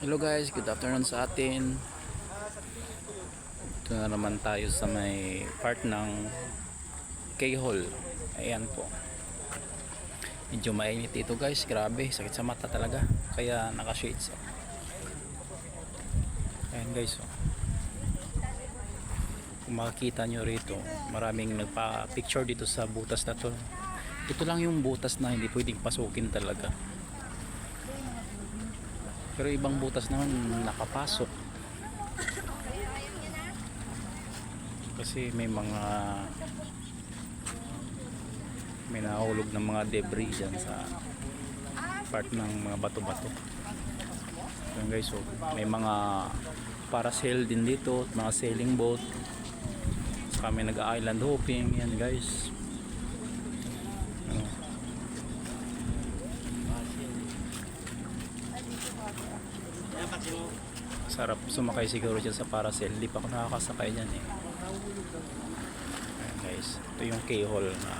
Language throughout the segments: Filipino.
Hello guys, good afternoon sa atin. Ito na naman tayo sa may part ng K-Hall. Ayan po. Medyo mainit dito guys, grabe, sakit sa mata talaga. Kaya naka-shades. Ayan guys, oh. Kung makikita nyo rito, maraming nagpa-picture dito sa butas na to. Ito lang yung butas na hindi pwedeng pasukin talaga. Pero ibang butas naman nakapasok. Kasi may nahulog ng mga debris dyan sa part ng mga bato-bato. Yan guys, so, may mga parasail din dito, mga sailing boat. Saka may nag-island hopping. Yan guys. Ano? Sarap sumakay siguro dyan sa parasail. Hindi pa ako nakakasakay dyan eh. Ayan guys, ito yung K-Hall na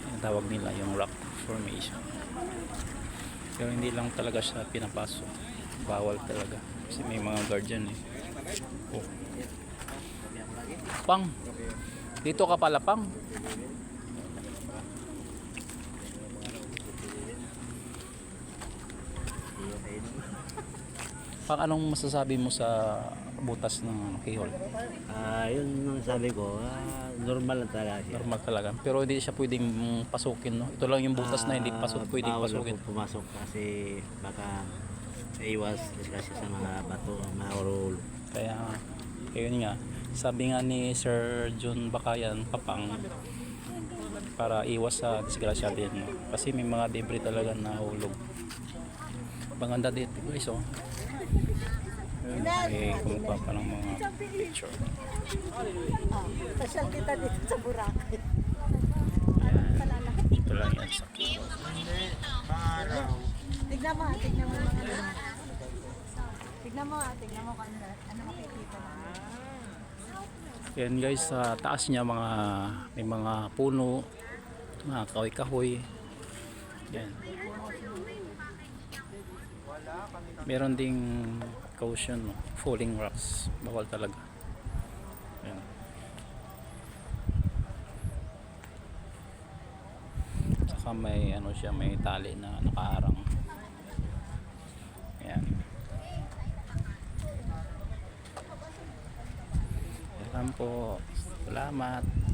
yung tawag nila, yung rock formation. Pero hindi lang talaga siya pinapasok. Bawal talaga kasi may mga guard dyan eh. Oh. Pang, dito ka pala Pang. Pang, anong masasabi mo sa butas ng K-Hall? Yun ang sabi ko, normal lang talaga siya. Normal talaga. Pero hindi siya pwedeng pasukin, no? Ito lang yung butas na hindi pwedeng Bawal pasukin. ako pumasok kasi baka iwas kasi sa mga bato, mga ulo. Kaya, yun nga. Sabi nga ni Sir John Bakayan, Papang, para iwas sa disgrasya din. No? Kasi may mga debris talaga na hulog. Maganda dito guys, oh. Ayun, may kumukuha pa ng mga picture. Pasyal kita dito sa Boracay. Ito lang yan sa Tignan mo mga tignan mo kung ano makikita mo. yan guys, sa taas niya may mga puno, mga kahoy-kahoy. Yan. Meron ding caution, no? Falling rocks, bawal talaga. Yan. Saka may ano siya, may tali na nakaharang. Yan. Yan po. Salamat.